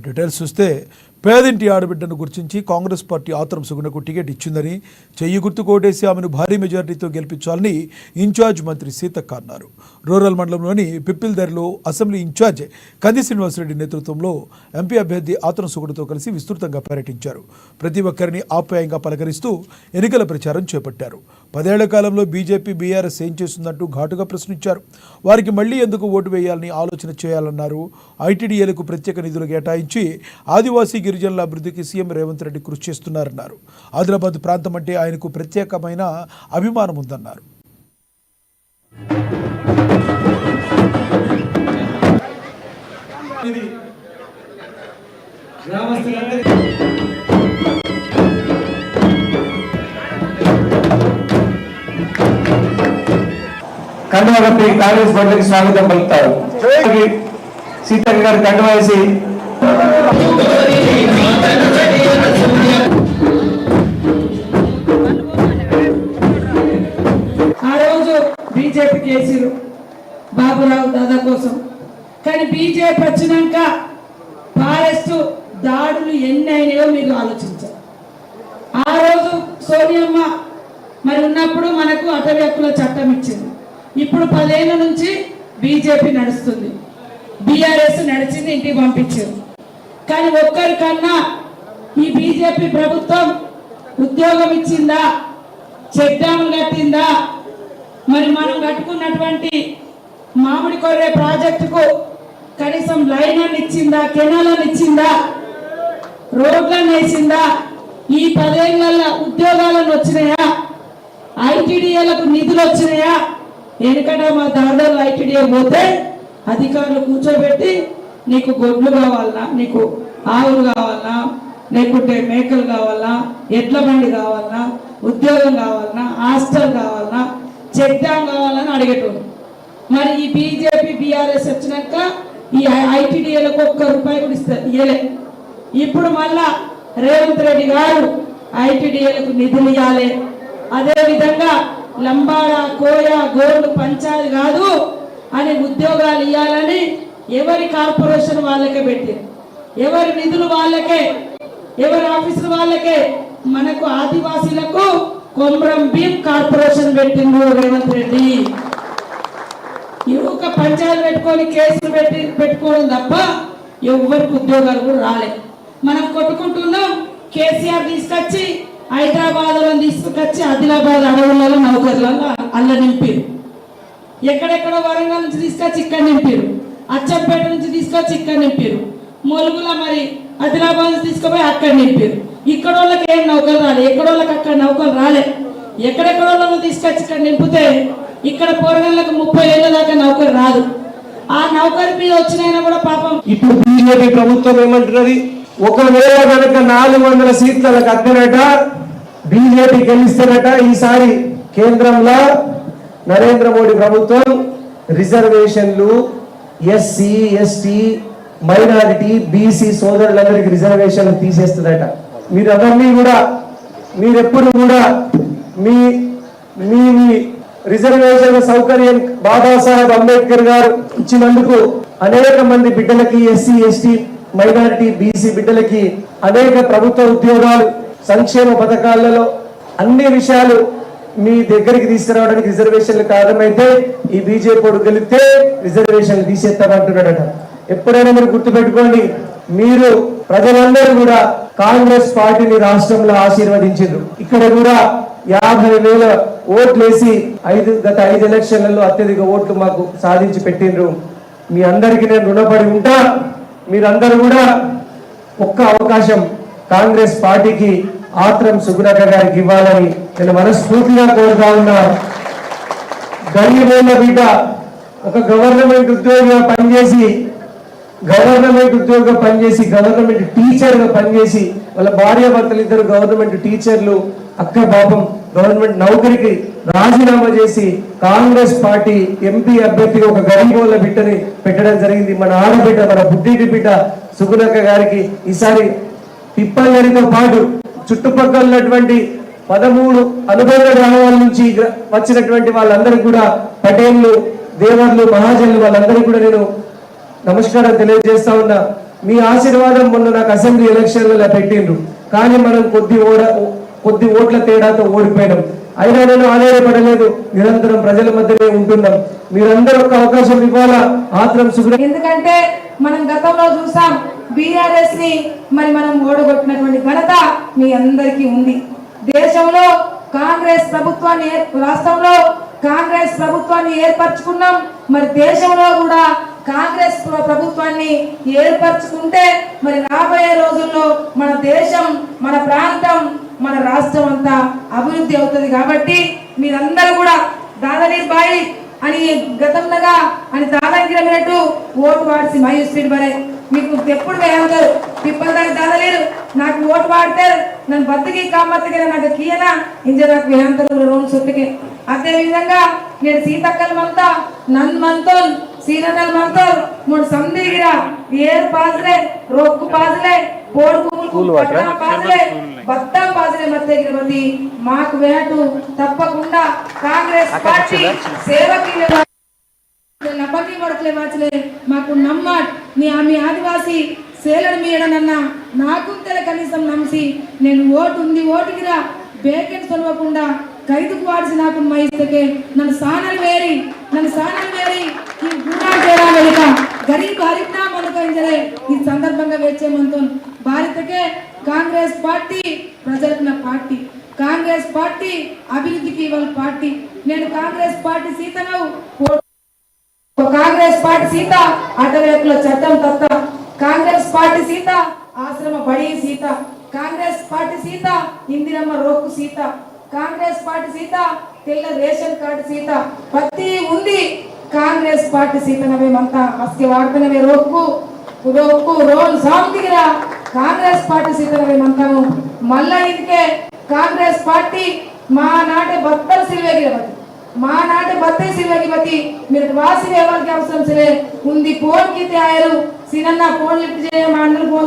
Details చూస్తే పేదింటి ఆడబిడ్డను గుర్తించి కాంగ్రెస్ పార్టీ ఆత్రం సుగుణకు టికెట్ ఇచ్చిందని చెయ్యి గుర్తు కోటేసి ఆమెను భారీ మెజార్టీతో గెలిపించాలని ఇన్ఛార్జ్ మంత్రి సీతక్క అన్నారు. రూరల్ మండలంలోని పిప్పిల్దరిలో అసెంబ్లీ ఇన్ఛార్జ్ కంది శ్రీనివాసరెడ్డి నేతృత్వంలో ఎంపీ అభ్యర్థి ఆత్రం సుగుణతో కలిసి విస్తృతంగా పర్యటించారు. ప్రతి ఒక్కరిని ఆప్యాయంగా పలకరిస్తూ ఎన్నికల ప్రచారం చేపట్టారు. 10 ఏళ్ల కాలంలో బీజేపీ బీఆర్ఎస్ ఏం చేస్తుందంటూ ఘాటుగా ప్రశ్నించారు. వారికి మళ్లీ ఎందుకు ఓటు వేయాలని ఆలోచన చేయాలన్నారు. ఐటీడీఏలకు ప్రత్యేక నిధులు కేటాయించి ఆదివాసీ గిరిజనుల అభివృద్ధికి సీఎం రేవంత్ రెడ్డి కృషి చేస్తున్నారన్నారు. ఆదిలాబాద్ ప్రాంతం అంటే ఆయనకు ప్రత్యేకమైన అభిమానం ఉందన్నారు. కండువా కాంగ్రెస్ పార్టీకి స్వాగతం పలుకుతారు. సీతక్క గారు కండువా వేసి ఆ రోజు బీజేపీ కేసీలు బాబురావు దాదా కోసం, కానీ బీజేపీ వచ్చినాక ఫారెస్ట్ దాడులు ఎన్ని అయినాయో మీరు ఆలోచించారు. ఆ రోజు సోనియమ్మ మరి ఉన్నప్పుడు మనకు అటవీ హక్కుల చట్టం ఇచ్చింది. ఇప్పుడు 10 ఏళ్ల నుంచి బీజేపీ నడుస్తుంది, బీఆర్ఎస్ నడిచింది, ఇంటికి పంపించారు. కానీ ఒక్కరికన్నా ఈ బీజేపీ ప్రభుత్వం ఉద్యోగం ఇచ్చిందా, చెక్ డ్యాములు కట్టిందా, మరి మనం కట్టుకున్నటువంటి మామిడి కొర్రే ప్రాజెక్టుకు కనీసం లైన్ ఇచ్చిందా, కెనాలను ఇచ్చిందా, రోడ్లను వేసిందా, ఈ 10 ఏళ్ల ఉద్యోగాలను వచ్చినాయా, ఐటీడీఏలకు నిధులు వచ్చినాయా? ఎందుకంటే మా దాదాపు ఐటీడీఏ పోతే అధికారులు కూర్చోబెట్టి నీకు గొడ్లు కావాలన్నా, నీకు ఆవులు కావాలన్నా, లేకుంటే మేకలు కావాలన్నా, ఎడ్ల బండి కావాలన్నా, ఉద్యోగం కావాలన్నా, హాస్టల్ కావాలన్నా, చెక్ డ్యామ్ కావాలని అడిగేటోళ్ళు. మరి ఈ బీజేపీ బీఆర్ఎస్ వచ్చినాక ఈ ఐటీడీఏలకు ₹1 కూడా ఇయ్యలే. ఇప్పుడు మళ్ళా రేవంత్ రెడ్డి గారు ఐటీడీఏలకు నిధులు ఇవ్వాలి, అదేవిధంగా లంబాడ, కోయ, గోర్లు పంచాయతీ కాదు అని ఉద్యోగాలు ఇవ్వాలని ఎవరి కార్పొరేషన్ వాళ్ళకే పెట్టారు, ఎవరి నిధులు వాళ్ళకే, ఎవరి ఆఫీసులు వాళ్ళకే. మనకు ఆదివాసీలకు కొమ్రం భీం కార్పొరేషన్ పెట్టిండు రేవంత్ రెడ్డి. ఒక పంచాయతీ పెట్టుకొని కేసులు పెట్టుకోవడం తప్ప ఎవరికి ఉద్యోగాలు కూడా రాలే. మనం కొట్టుకుంటున్నాం. కేసీఆర్ తీసుకొచ్చి హైదరాబాద్లో తీసుకొచ్చి ఆదిలాబాద్ అడవులలో నౌకర్లలో అల్ల నింపారు. ఎక్కడెక్కడో వరంగల్ నుంచి తీసుకొచ్చి ఇక్కడ నింపారు, అచ్చంపేట నుంచి తీసుకొచ్చి ఇక్కడ నింపారు, మొలుగుల మరి ఆదిలాబాద్ నుంచి తీసుకుపోయి అక్కడ నింపారు. ఇక్కడ వాళ్ళకి ఏం నౌకలు రాలే, ఎక్కడోళ్ళకి అక్కడ నౌకలు రాలే. ఎక్కడెక్కడోళ్ళను తీసుకొచ్చి ఇక్కడ నింపితే ఇక్కడ పోరగాళ్ళకు 30 ఏళ్ళ దాకా నౌకరు రాదు. ఆ నౌకరు మీద వచ్చినైనా కూడా పాపం. ఇప్పుడు బీజేపీ ప్రభుత్వం ఏమంటున్నది, 1,000 కనుక 400 సీట్లకు అద్దెనట, బీజేపీ గెలిస్తారట. ఈసారి కేంద్రంలో నరేంద్ర మోడీ ప్రభుత్వం రిజర్వేషన్లు ఎస్సీ, ఎస్టీ, మైనారిటీ, బీసీ సోదరులందరికీ రిజర్వేషన్లు తీసేస్తుందట. మీరందరినీ కూడా మీరెప్పుడు కూడా మీ మీ రిజర్వేషన్ సౌకర్యం బాబాసాహెబ్ అంబేద్కర్ గారు ఇచ్చినందుకు అనేక మంది బిడ్డలకి, ఎస్సీ, ఎస్టీ, మైనారిటీ, బీసీ బిడ్డలకి అనేక ప్రభుత్వ ఉద్యోగాలు, సంక్షేమ పథకాలలో అన్ని విషయాలు మీ దగ్గరికి తీసుకురావడానికి రిజర్వేషన్లు కారణమైతే ఈ బీజేపీ గెలిస్తే రిజర్వేషన్లు తీసేస్తామంటున్నాడట. ఎప్పుడైనా మీరు గుర్తుపెట్టుకోండి, మీరు ప్రజలందరూ కూడా కాంగ్రెస్ పార్టీని రాష్ట్రంలో ఆశీర్వదించారు. ఇక్కడ కూడా 50,000 ఓట్లు వేసి గత 5 ఎలక్షన్లలో అత్యధిక ఓట్లు మాకు సాధించి పెట్టిండ్రు. మీ అందరికీ నేను రుణపడి ఉంటా. మీరందరూ కూడా ఒక్క అవకాశం కాంగ్రెస్ పార్టీకి ఆత్రం సుగుణక్క గారికి ఇవ్వాలని నేను మనస్ఫూర్తిగా కోరుతా ఉన్నా. గరీబోళ్ళ బిడ్డ ఒక గవర్నమెంట్ ఉద్యోగిగా పనిచేసి, గవర్నమెంట్ టీచర్గా పనిచేసి, వాళ్ళ భార్యాభర్తలు ఇద్దరు గవర్నమెంట్ టీచర్లు. అక్క పాపం గవర్నమెంట్ నౌకరికి రాజీనామా చేసి కాంగ్రెస్ పార్టీ ఎంపీ అభ్యర్థిగా ఒక గరీబోళ్ళ బిడ్డని పెట్టడం జరిగింది. మన ఆడబిడ్డ, మన బుడ్డిటి బిడ్డ సుగుణక్క గారికి ఈసారి పిప్పల్లరితో పాటు చుట్టుపక్కల ఉన్నటువంటి 13 అనుబంధ గ్రామాల నుంచి వచ్చినటువంటి వాళ్ళందరికీ కూడా, పటేళ్లు, దేవర్లు, మహాజన్లు, వాళ్ళందరికీ కూడా నేను నమస్కారం తెలియజేస్తా ఉన్నా. మీ ఆశీర్వాదం మొన్న నాకు అసెంబ్లీ ఎలక్షన్లలో పెట్టిండ్రు, కానీ మనం కొద్ది ఓట్ల తేడాతో ఓడిపోయినాం. అయినా నేను ఆధారపడలేదు, నిరంతరం ప్రజల మధ్యనే ఉంటున్నాం. మీరందరూ ఒక అవకాశం ఇవ్వాలా. ఆత్రం సుగ్ర ఎందుకంటే మనం గతంలో చూసాం బీఆర్ఎస్ ని మరి మనం ఓడగొట్టినటువంటి ఘనత మీ అందరికీ ఉంది. దేశంలో కాంగ్రెస్ ప్రభుత్వాన్ని రాష్ట్రంలో కాంగ్రెస్ ప్రభుత్వాన్ని ఏర్పరచుకున్నాం. మరి దేశంలో కూడా కాంగ్రెస్ ప్రభుత్వాన్ని ఏర్పరచుకుంటే మరి రాబోయే రోజుల్లో మన దేశం, మన ప్రాంతం, మన రాష్ట్రం అంతా అభివృద్ధి అవుతుంది. కాబట్టి మీరందరూ కూడా దాదానీర్ బాయి అని గతంలో అని దాదాగిరమైనట్టు ఓటు వాడిసి మయూర్ స్పీడ్ బరే మీకు ఎప్పుడు వేయంటారు పిప్పలదానికి దాదలేరు నాకు ఓటు వాడతారు నన్ను బతికి కామత్తిగా నాకు కీయనా ఇంజ నాకు వేయంతారు రోన్ సొత్తుకి. అదే విధంగా నేను సీతక్కల్ మంతా నన్ మంతోల్ సీనల్ మంతోల్ మూడు సందిగిరా ఏర్ పాజలే రోక్కు పాజలే పోడు కుములు పాజలే బత్తా పాజలే మత్తగిరబతి మాకు వేటు తప్పకుండా కాంగ్రెస్ పార్టీ సేవకి నమ్మకం పడట్లే వాచలే మాకు నమ్మట్ నీ ఆమె ఆదివాసి సేలడు మీయడనన్నా నాకు కనీసం నమ్సి నేను ఓటు ఉంది ఓటుకిరా బేకెట్ సొలవకుండా ఖైదుకు వాడిసి నాకు మైస్తకే నన్ను సానలు వేరి ఈ గుణా తేడా వెనుక గరీబ్ హరిప్నా మనకైంజలే ఈ సందర్భంగా వేచేమంతో భారతకే కాంగ్రెస్ పార్టీ ప్రజలకు నా పార్టీ, కాంగ్రెస్ పార్టీ అభివృద్ధికి వాళ్ళ పార్టీ. నేను కాంగ్రెస్ పార్టీ సీతను కాంగ్రెస్ పార్టీ సీత అటవేకుల చట్టం తత్త, కాంగ్రెస్ పార్టీ సీత ఆశ్రమ బడి సీత, కాంగ్రెస్ పార్టీ సీత ఇందిరమ్మ రోక్కు సీత, కాంగ్రెస్ పార్టీ సీత తెల్ల రేషన్ కార్డు సీత ప్రతి ఉంది. కాంగ్రెస్ పార్టీ సీత నవేమంతా మస్కి వాడుతున్నవే రోక్కు రోల్ సాంతిగిరా కాంగ్రెస్ పార్టీ సీత నవేమంతాము మళ్ళా ఇందుకే కాంగ్రెస్ పార్టీ మా నాటే బత్తలు సిల్వేగిరవతి మా నాटे बत्ते सिलवगी बती मेरे वासी लेवल के अवसर से उन्दी फोन की तैयारी सीनन्ना फोन लिफ्ट जे मांडल फोन